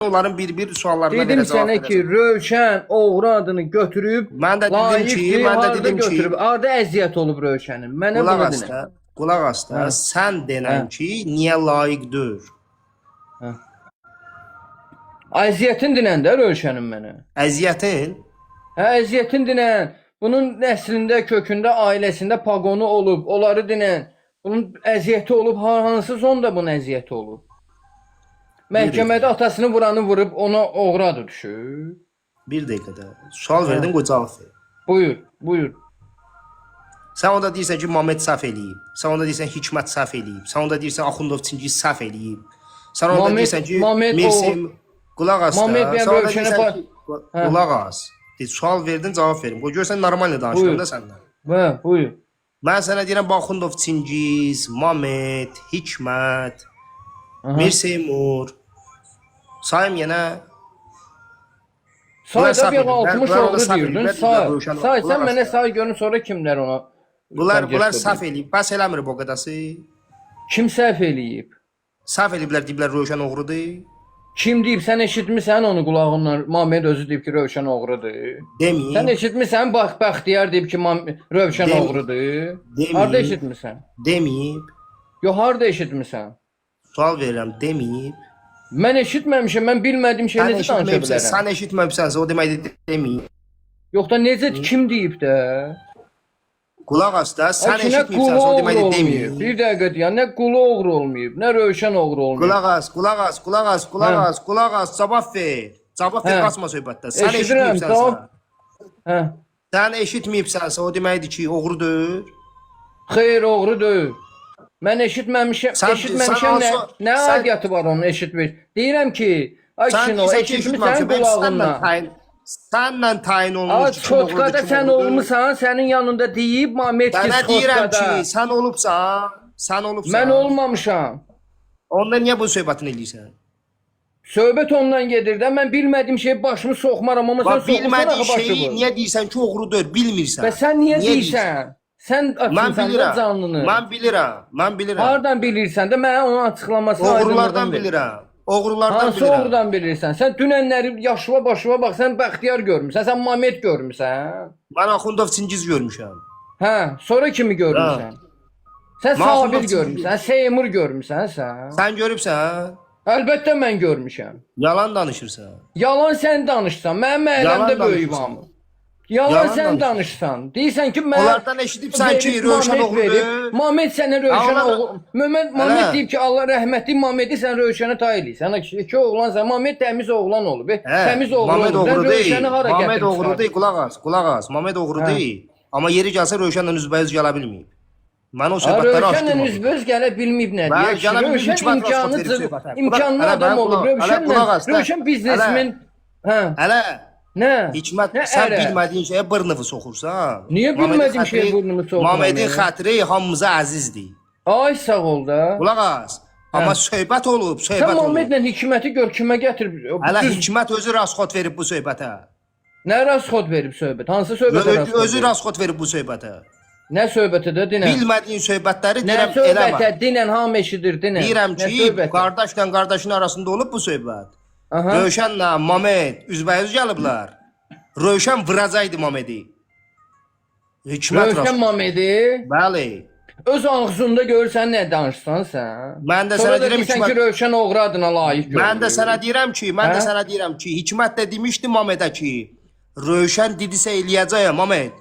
onların bir suallarına Dedim belə cavab sənə ki, verəcəm. Rövşən oğru adını götürüb, Mən də dedim ki, layiqdir, mən də harda dedim ki, götürüb, harda əziyyət olub Rövşənin. Mənə qulaq bunu as dinə. da, qulaq as da, Hə, sən denən hə, ki, niyə layiqdir? hə. Əziyyətin dinən də Rövşənin mənə. Əziyyətin Hə, əziyyətin dinən. Bunun nəslində, kökündə, ailəsində paqonu olub, onları dinən. Bunun əziyyəti olub, hansı zonda bunun əziyyəti olub? Məhkəmədə atasını vuranı vurub, ona oğru adı düşür. bir dəqiqədə sual verdin, qoy cavab ver. Buyur, buyur. Sən onda deyirsən ki, Mamed səhv eləyib. Sən onda deyirsən Hikmət səhv eləyib. Sən onda deyirsən Axundov Çingiz səhv eləyib. Sən onda deyirsən ki, Mirsim qulaq as da. Sən onda deyirsən ki, qulaq as. Sual verdin, cavab verim. Qoy görsən normal danışıram da səndən. Hə, buyur. Mən sənə deyirəm Axundov Çingiz, Mamed, Hikmət, Mirseymur. Sayım yenə. Sayda bir 60 oğru deyirdin. Say, sən mənə say görün sonra kimlər ona. Bunlar səhv eləyib. Bəs eləmir bu qədəsi. Kim səhv eləyib? Səhv eləyiblər, deyiblər Rövşən oğrudur. Kim deyib? Sən eşitmisən onu qulağından? Mamed özü deyib ki, Rövşən oğrudur. Deməyib. Sən eşitmisən? Bax, Bəxtiyar deyib ki, Rövşən oğrudur. Harda eşitmisən? Deməyib. Yox, harda eşitmisən? Sual verirəm, deməyib. Mən eşitməmişəm, mən bilmədiyim şey necə danışa bilərəm? Sən eşitməmisənsə, o deməkdir deməyib. Yox da necə kim deyib də? Qulaq as da, sən eşitməyibsənsə, o deməkdir deməyib. Bir dəqiqə deyən, nə qulu oğru olmayıb, nə Rövşən oğru olmayıb. Qulaq as, cavab ver. Cavab ver, qaçma söhbətdə. Sən eşitməyibsənsə. Sən eşitməyibsənsə, o deməkdir ki, oğrudur. Xeyr, oğru deyil. Mən eşitməmişəm, nə aidiyyatı var onun eşitmir. Deyirəm ki, ay kişinin o, eşitmirsən qulağından. Sənlə tayin olmuş. Çotkada sən olmuşsan, sənin yanında deyib, Mamed ki, Sənə deyirəm ki, sən olubsan. Mən olmamışam. Onda niyə bu söhbətini eləyirsən? Söhbət ondan gedir də, mən bilmədiyim şeyi başımı soxmaram, amma sən soxursan axı başımı. Bilmədiyin şeyi niyə deyirsən ki, oğrudur, bilmirsən. Və sən niyə deyirsən? Sən açırsan da canlını. Mən bilirəm. Hardan bilirsən də, mənə onun açıqlamasını oğrulardan bilirəm. Hansı oğrudan bilirsən? Sən dünənləri yaşıva başıva bax, sən Bəxtiyar görmüsən, sən Mamed görmüsən. Mən Axundov Çingiz görmüşəm. Hə, sonra kimi görmüsən? Sən Sabir görmüsən, Seymur görmüsən sən. Sən görübsən? Əlbəttə mən görmüşəm. Yalan danışırsan. Yalan sən danışsan, mənim ailəmdə böyüyüm hamı. Yalan sən danışsan. Deyirsən ki, mən onlardan eşidibsən ki, Rövşən oğrudur. Mamed sənə Rövşənə oğlu. Mamed deyib ki, Allah rəhmətli Mamedi sən Rövşənə tay eləyirsən. İki oğlansan. Mamed təmiz oğlan olub. Təmiz oğlan olub. Sən Rövşəni hara gətirsən? Mamed oğru deyil, qulaq as. Mamed oğru deyil. Amma yeri gəlsə Rövşənlə üzbəüz gələ bilməyib. Mən o söhbətləri açdım. Rövşənlə üzbəüz gələ bilməyib nə deyək? Rövşən imkanlı adam olub. Rövşən biznesmen. Hələ Nə? Hikmət, sən bilmədiyin şeyə bırnıvı soxursan. Niyə bilmədiyim şeyə bırnımı soxuram? Mamedin xətri hamımıza əzizdir. Ay sağ ol da. Qulaq as. Amma söhbət olub. Sən Mamedlə Hikməti gör kimə gətirib? Hələ Hikmət özü rasxod verib bu söhbətə. Nə rasxod verib söhbət? Hansı söhbətə rasxod? Özü rasxod verib bu söhbətə. Nə söhbəti də dinən? Bilmədiyin söhbətləri deyirəm eləmə. Nə söhbətə dinən hamı eşidir dinən. Deyirəm ki, qardaşla qardaşın arasında olub bu söhbət. Rövşənlə Mamed üzbəüz gəliblər. Rövşən vuracaqdı Mamedi. Rövşən Mamedi? Bəli. Öz ağzında görürsən nə danışsan sən? Mən də sənə deyirəm ki, Rövşən oğru adına layiq görür. Mən də sənə deyirəm ki, Hikmət də demişdi Mamedə ki, Rövşən didisə eləyəcək Mamed.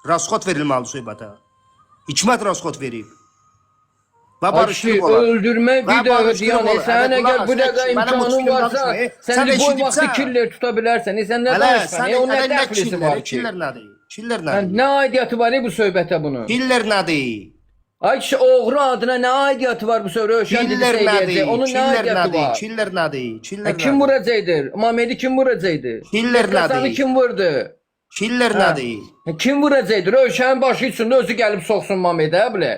Rasxod verilməli söhbətə. Hikmət rasxod verib. Öldürmə bir dəqiqə deyən, sən əgər bu dəqiqə imkanın varsa, sən boy vaxtı killer tuta bilərsən, sən nə danışsan, o nə dəxlisi var ki? Killer nədir? Nə aidiyyatı var bu söhbətə bunun? Killer nədir? Ay kişi, oğru adına nə aidiyyatı var bu söhbətə? Rövşən didisə eləyəcək, onun nə aidiyyatı var? Killer nədir? Kim vuracaqdır? Mamedi kim vuracaqdır? Killer nədir? Kim vurdu? Killer nədir? Kim vuracaqdır? Rövşənin başı içində özü gəlib soxsun Mamedə, bilə?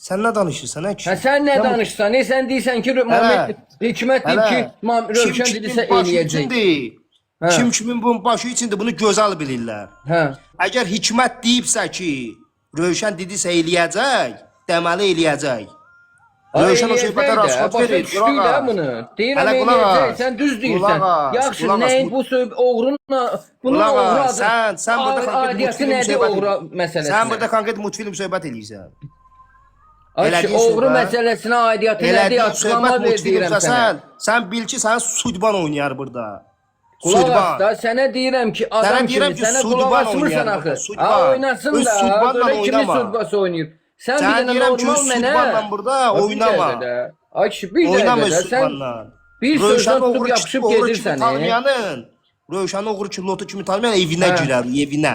Sən nə danışırsan, hə kişi? Sən nə danışsan? Sən deyirsən ki, Hikmət deyib ki, Rövşən didisə eləyəcək. Kim kimin bunun başı içində bunu gözəl bilirlər. Əgər Hikmət deyibsə ki, Rövşən didisə eləyəcək, deməli eləyəcək. Rövşən o söhbətə rasxat başa verir. düşdük də bunu. Deyirəm Hələ qulaq as. eləyəcəksən, düz deyirsən. Qulaq as, Yaxşı, qulaq as. nəyin bu oğrunla, bunun Qulaq oğru as, adı. sən burada konkret Aidiyyəti multfilm nədir söhbət oğru edirsən. məsələsinə? Sən burada konkret multfilm söhbət edirsən. Ay, Elədiyin oğru söhbət- məsələsinə aidiyyəti nədir? Elədiyin Açıqlama söhbət ver deyirəm multfilmsə sənə. sən bil ki, sənin Sudban oynayar burada. Qulaq as da, sənə deyirəm ki, adam Sənə kimi, deyirəm ki, sənə Sudban qulaq asmırsan oynayar axı. burada, Sudban. Ha, oynasın Öz da, Sudbanla görə kimin oynama. Sudbası oynayır? Sən bir Sən dənə deyirəm ki, normal mənə. Sudbanla burada Bir oynama. dəqiqədə. Ay kişi, bir Oynama dəqiqədə. Sən Sudbanla. bir sözdən Rövşən tutub yapışıb oğru kimi gedirsən. tanımayanın, Rövşən oğru kimi lotu kimi tanımayan evinə Hə. girər, evinə.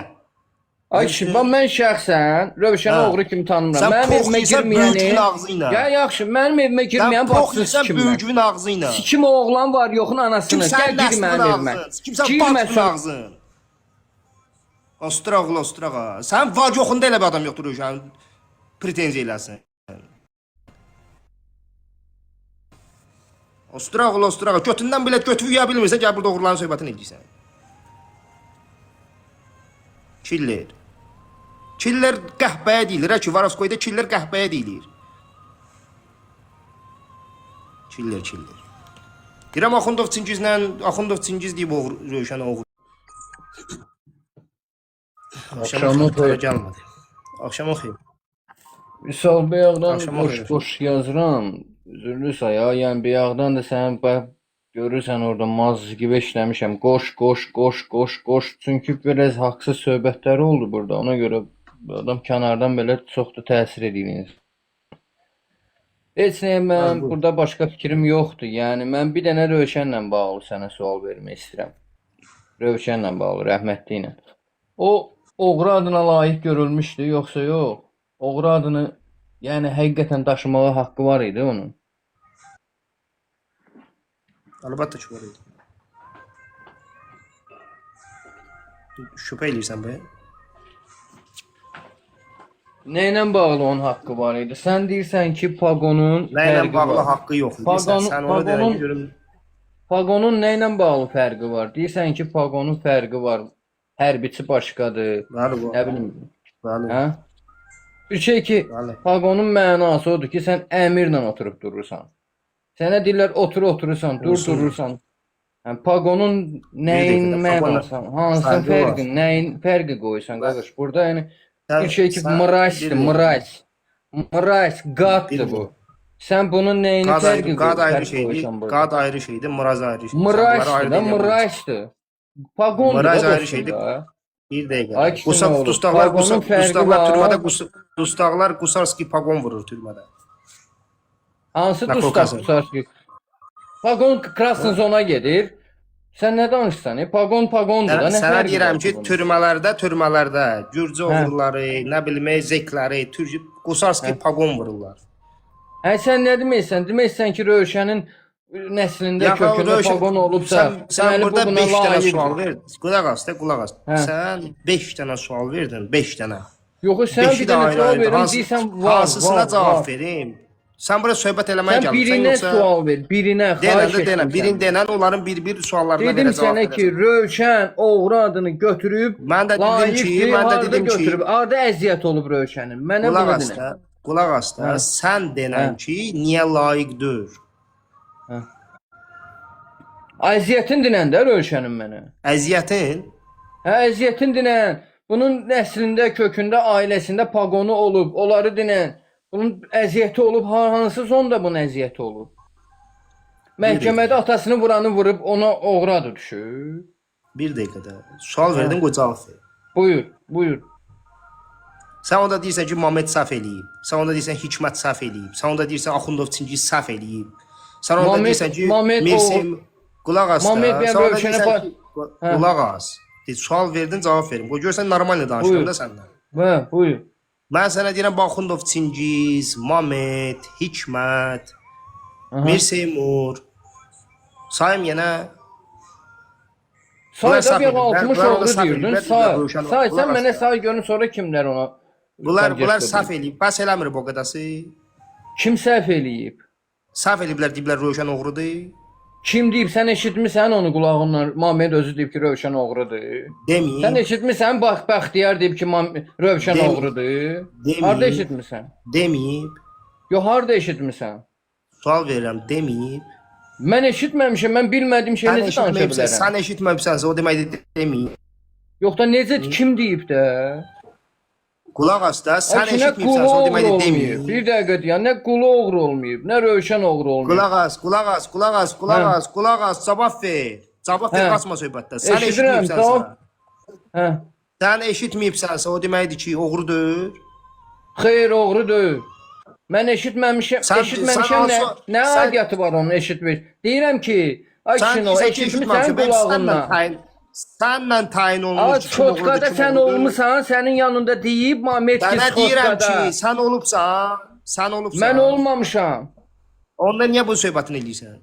Ay kişi, mən şəxsən Rövşəni Hə. oğru kimi tanımıram. Sən Mənim pox evimə yeysən girməyəni. böyücünün ağzı ilə. Ya yaxşı, mənim evimə Sən girməyən pox baksız yeysən kim mən? böyücünün ağzı ilə. Kim oğlan var, yoxun anasını. Kimsən Gəl gir nəslin mənim evimə. ağzın? Kimsən Girmə patın ağzın? Ostrağa, ostrağa. Sən var yoxunda elə bir adam yoxdur Rövşən. Pretenziya eləsin. Ostrağa, ostrağa. Götündən bilet götürüyə bilmirsən, gəl burada oğurların söhbətini edirsən. Killer. Killer qəhbəyə deyilir. Ki, Varovskoyda killer qəhbəyə deyilir. Killer, killer. Deyirəm Axundov Çingizlə, Axundov Çingiz deyib Rövşən oğru. Axşam oxuyur. Gəlmədi. Axşam oxuyur. Vüsal Bəyağdan Axşam boş oxuyur. boş yazıram. Üzürlü saya, yəni Bəyağdan da sən bax görürsən orada maz gibi işləmişəm. Qoş. Çünki biraz haqsız söhbətləri oldu burada. Ona görə adam kənardan belə çox da təsir edir. Heç nəyə mən burada başqa fikrim yoxdur. Yəni mən bir dənə Rövşənlə bağlı sənə sual vermək istəyirəm. Rövşənlə bağlı, rəhmətli ilə. O oğru adına layiq görülmüşdü, yoxsa yox? Oğru adını, yəni həqiqətən daşımağa haqqı var idi onun. Əlbəttə ki, var idi. Şübhə eləyirsən bu. Nə ilə bağlı onun haqqı var idi? Sən deyirsən ki, Pagonun Nə ilə bağlı haqqı yox idi. Sən onu deyən görüm. Pagonun nə ilə bağlı fərqi var? Deyirsən ki, Pagonun fərqi var. Hərbiçi başqadır. Bəli, Nə bilim. bəli. Hə? Bir şey ki, Bəli. Pagonun mənası odur ki, sən əmirlə oturub durursan. Sənə deyirlər oturursan, durursan. Yəni Pagonun nəyin mənası, hansı fərqi, nəyin fərqi qoysan qardaş? Burada yəni bir şey ki, mıraç, qaddır bu. Sən bunun nəyini fərqi Qad ayrı şeydir, qoysan burada? qad ayrı şeydir, mıraz ayrı şeydir. Mıraçdır da, mıraçdır. Pagondur Mıraç da ayrı dostum şeydir. da. Bir dəqiqə. Ay kişi nə olur? Dustaqlar Pagonun fərqi var. türmədə dustaqlar Qusarski pagon vurur türmədə. Hansı Na dustaq Qafqazı. Qusarski? Pagon Krasnozona gedir. Sən nə danışırsan? Pagondur da, nə Sənə fərqi deyirəm var ki, bunun? türmələrdə Gürcü oğurları, nə bilim, zekləri, Qusarski pagon vururlar. Hə, sən nə deməksən? Deməksən ki, Rövşənin nəslində kökündə pagon olubsa, sən burada 5 dənə sual layiqdir. verdin. Qulaq as, qulaq as. Hə. Sən 5 dənə sual verdin, 5 dənə. Yox, sən Beşi bir də dənə ayrı sual ayrı. verim, Hansı- deyirsən var, Hansısına cavab var. verim? Sən bura söhbət eləməyə Sən gəlmirsən, birinə yoxsa sual ver, birinə denən xahiş də denən, etdim birin sən. denən onların bir suallarına Dedim verə cavab sənə ki, verəsən. Rövşən oğru adını götürüb, Mən də dedim ki, harda götürüb, harda əziyyət olub Rövşənin. Mənə Qulaq bunu as dinə. da, qulaq as da, Hə. sən denən Hə. ki, niyə layiqdir? Əziyyətin dinən də Rövşənin mənə. Əziyyətin Hə, əziyyətin dinən. Bunun nəslində, kökündə, ailəsində paqonu olub, onları dinən. Bunun əziyyəti olub, hansı sonda bunun əziyyəti olub? Məhkəmədə atasını vuranı vurub, ona oğru adı düşür. bir dəqiqədə sual verdin, qoy cavab ver. Buyur. Sən onda deyirsən ki, Mamet səhv eləyib. Sən onda deyirsən Hikmət səhv eləyib. Sən onda deyirsən Axundov Çingiz səhv eləyib. Sən onda deyirsən ki, Mirsim qulaq as da. Mamet Sən onda Rövşənə deyirsən ki, qulaq as. Sual verdin, cavab verim. Qoy görsən normal danışıram da səndən. Buyur. Mən sənə deyirəm Axundov Çingiz, Mamet, Hikmət, Mirsimur. Sayım yenə. Sayda bir 60 Bunlar oğru səhv deyirdin. eləyiblər, Say, qulaq sən as mənə da. say görün sonra kimlər ona. Bunlar səhv eləyib. Bəs eləmir bu qədəsi. Kim səhv eləyib? Səhv eləyiblər, deyiblər Rövşən oğrudur. Kim deyib? Sən eşitmisən onu qulağından? Mamet özü deyib ki, Rövşən oğrudur. Deməyib. Sən eşitmisən? Bax, Bəxtiyar deyib ki, Rövşən Deməyib. oğrudur. Deməyib. Harda eşitmisən? Deməyib. Yox, harda eşitmisən? Sual verirəm, deməyib. Mən eşitməmişəm, mən bilmədiyim şey Sən necə danışa eşitməyibsən, bilərəm? sən eşitməmisənsə, o deməkdir deməyib. Yox da necə kim deyib də? Qulaq as da, sən Nə qulu eşitməyibsənsə, o oğru deməkdir olmayıb. deməyib. Bir dəqiqə deyən, nə qulu oğru olmayıb, nə Rövşən oğru olmayıb. Qulaq as, qulaq as, qulaq as, qulaq as, qulaq as, cavab ver. Cavab ver, Hə. qaçma söhbətdə. Sən Eşidirəm, eşitməyibsənsə, tamam. Hə. sən eşitməyibsənsə, o deməkdir ki, oğrudur. Xeyr, oğru deyil. Mən eşitməmişəm, Sən- nə sən- aidiyyatı var onun eşitmiş. Deyirəm ki, ay Sən kişinin o deyirsən ki, eşitmirsən eşitməmişəm. Ben qulağından. sənlə tayin Ay olunmuş. kim çotkada oğrudur, kim sən oğrudur. olmusan, sənin yanında deyib Mamet ki, Sənə deyirəm çotkada. ki, sən olubsan, sən olubsan. Mən olmamışam. Onda niyə bu söhbətini eləyirsən?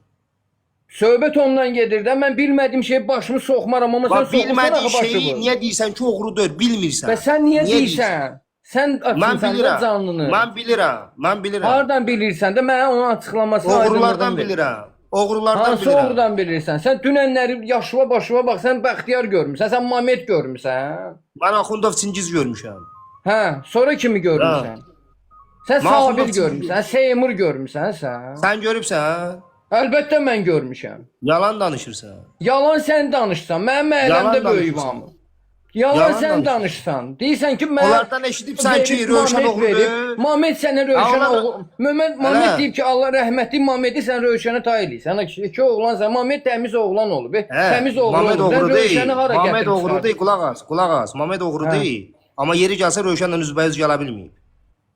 Söhbət ondan gedir də, mən bilmədiyim şey başımı soxmaram, amma sən Bax, soxursan bilmədiyin axı şeyi başımı. niyə deyirsən ki, oğrudur, bilmirsən. Və sən niyə deyirsən? deyirsən? Sən Mən açmısan da bilirəm. canlını. Mən bilirəm. Mən bilirəm. Hardan bilirsən də mənə onun açıqlamasını Oğrulardan aydınlığını ver. bilirəm. Oğrulardan Hansı bilirəm. oğrudan bilirsən? Sən dünənləri yaşıva başıva bax, sən Bəxtiyar görmüsən, sən Mamet görmüsən. Mən Axundov Çingiz görmüşəm. Hə, sonra kimi görmüsən? Sən Mən Sabir Axundov görmüsən, Seymur görmüsən sən. Sən görübsən? Əlbəttə mən görmüşəm. Yalan danışırsan. Yalan sən danışsan, mənim Yalan ailəmdə böyük danışırsan. var. Yalan Yalan sən danışırsan. danışsan. Deyirsən ki, mən Onlardan eşidibsən ki, Rövşən oğrudur. Mamet sənə Rövşən Onlar- oğlu. Mamet Hələ. deyib ki, Allah rəhmətli Mameti sən Rövşənə tay eləyirsən. Ana kişi iki oğlansan. Mamet təmiz oğlan olub. Təmiz oğlan Mamed olub. oğru Sən deyil. Rövşəni hara Mamed gətirib oğru çıxardın? deyil. Qulaq as, qulaq as. Mamed oğru Hə. deyil. Amma yeri gəlsə Rövşənlə üzbəüz gələ bilməyib.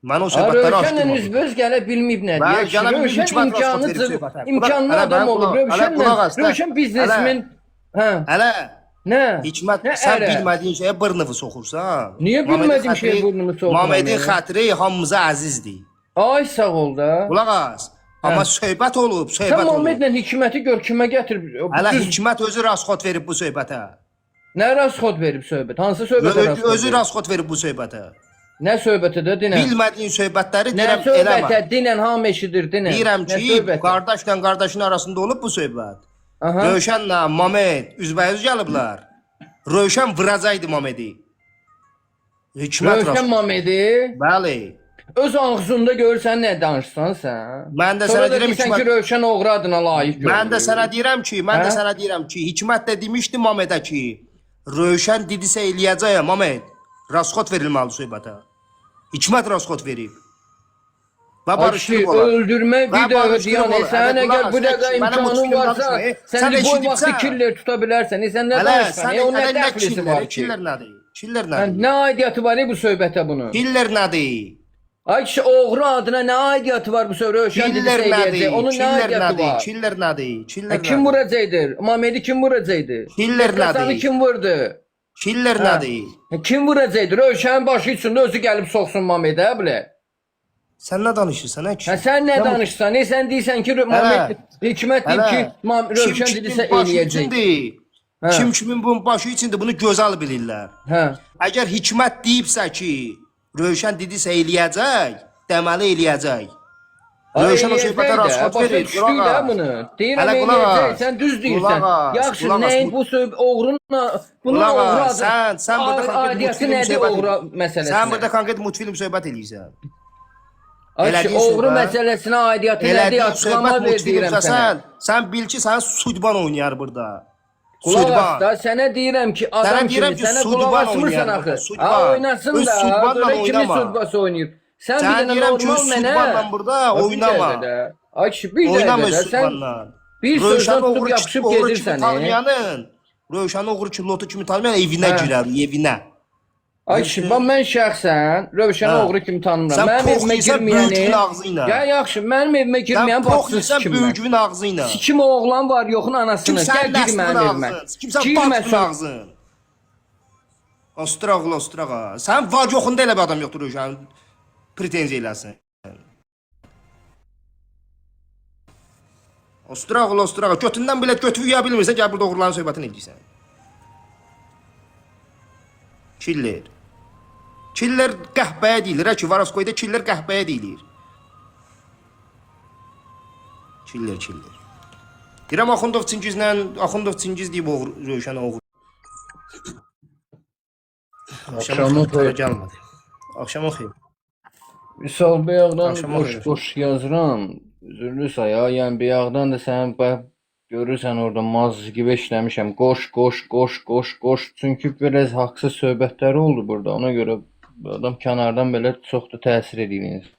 Mən o Ha, söhbətləri Rövşənlə açdım. üzbəüz gələ bilməyib nə Mən deyək ki, gələ bilməyib, Rövşən hikmət rasxod verib imkanlı, söhbətə. imkanlı Hələ adam mən olub. qulaq- hələ qulaq as, Rövşən biznesmen. Hə, Hələ nə? Hikmət, Nə sən ərə? bilmədiyin şeyə bırnıvı soxursan. Niyə bilmədiyim şeyə burnumu soxuram Mamedin yəni? xətri hamımıza əzizdir. Ay sağ ol da. Qulaq as. Amma söhbət olub, Sən söhbət olub. Mamedlə hikməti gör kimə gətirib? Hələ Düz- Hikmət özü rasxod verib bu söhbətə. Nə rasxod verib söhbət? Hansı söhbətə rasxod Özü verib? rasxod verib bu söhbətə. Nə söhbəti də dinən? Bilmədiyin söhbətləri Nə deyirəm söhbətə eləmə. dinən hamı eşidir dinən. Deyirəm Nə ki, söhbətə? qardaşla qardaşın arasında olub bu söhbət. Aha. Rövşənlə Mamed üzbəüz gəliblər. Rövşən vuracaqdı Mamedi. Hikmət Rövşən rasxod. Mamedi Bəli. öz ağzında görsən nə danışsan sən. Mən də Sonra sənə da deyirəm deyirsən ki, Hikmət. Rövşən oğru adına layiq görülür. Mən də sənə deyirəm ki, Hə? Hikmət də demişdi Mamedə ki, Rövşən dedisə eləyəcəyəm Mamed. Rasxod verilməli söhbətə. Hikmət rasxod verib. Və Ay kişi, barışdırıb olar. öldürmə bir Və dəqiqə barışdırıb deyən, olar. sən Hələ əgər qulaq bu as, dəqiqə mənim imkanın mutfilm varsa, danışma, sən sən boy eşidibsən. vaxtı killer tuta bilərsən. Sən nə Hələ danışsan? sən O nə nə dəxlisi var ki? killer nədir? Killer Hə, nədir? Nə aidiyyatı var bu söhbətə bunun? Killer nədir? Ay kişi, oğru adına nə aidiyyatı var bu söhbət? Rövşən Killer dedisə nədir? eləyəcək. Onun nə Killer aidiyyatı nədir? var? Killer nədir? Killer Kim nədir? vuracaqdır? Mamedi kim vuracaqdır? Killer Qəzanı nədir? kim vurdu? Killer nədir? Kim vuracaqdır? Rövşənin başı içində özü gəlib soxsun Mamedə, bilə. Sən nə danışırsan, hə kişi? Hə sən nə danışsan? Sən deyirsən ki, Mamed Hikmət deyib ki, Rövşən dedisə eləyəcək. Hə. Kim kimin bunun başı içində bunu gözəl bilirlər. Hə. Əgər Hikmət deyibsə ki, Rövşən dedisə eləyəcək, deməli eləyəcək. Rövşən o söhbətə rasxod verir. Qulaq as. Bunu. Deyirəm Hələ qulaq eləyəcək. as. Sən düz deyirsən. Qulaq as, Yaxşı, qulaq as. nəyin bu oğrunla bunun Qulaq oğru as, sən burada konkret aidiyyəti multfilm nədir söhbət oğru edirsən. məsələsi? Sən burada konkret multfilm söhbət edirsən. Ay, elədiyin oğru söhbət- məsələsinə aidiyyəti nədir? Elədiyin Açıqlama söhbət ver deyirəm multfilmsə sənə. sən bilki sən Sudban oynayar burada. Qulaq as da, sənə deyirəm ki, adam kimi, deyirəm ki, sənə Sudban qulaq asmırsan oynayar axı. burada, Sudban. Ha, oynasın Öz da, Sudbanla görə kimi oynama. Sudbası oynayır. Sən bir Sən dənə deyirəm ki, normal mənə... Sudbanla burada Bir oynama. dəqiqə də. Ay kişi, bir Oynama dəqiqə də, sən Sudbanla. bir sözdən tutub yapışıb kimi gedirsən. tanıyanın, Rövşəni oğru kimi, lotu kimi tanımayan evinə Hə. girər, evinə. Ay kişi, mən şəxsən Rövşəni Hə. oğru kimi tanımıram. Sən Mənim pox evimə yeyirsən girməyəni... böyükün ağzı ilə. Ya yaxşı, mənim evimə girməyən Sən pox baxsız yeyirsən kim mən. böyükün ağzı ilə. Sikim oğlan var, yoxun anasını. Gəl Kimsən gir nəslin mənim evimə. ağzın, kimsən baxsın ağzın. Ostrağa. Sən var yoxunda elə bir adam yoxdur Rövşən. Pretenziya eləsin. Ostrağa. Götündən belə götü yuya bilmirsən, gəl burada oğurların söhbətini edirsən. Killer qəhbəyə deyilir, ki, Varovskoyda killer qəhbəyə deyilir. Killer. Deyirəm Axundov Çingiz deyib Rövşən oğru. Axşamın xeyir. Gəlmədi. Axşamın xeyir. Vüsal Bəyağdan Axşama xeyir. boş yazıram. Üzürlüsə ya, yəni bayaqdan da sən görürsən orada maz gibi işləmişəm. Qoş. Çünki biraz haqsız söhbətləri oldu burada. Ona görə adam kənardan belə çox da təsir edir.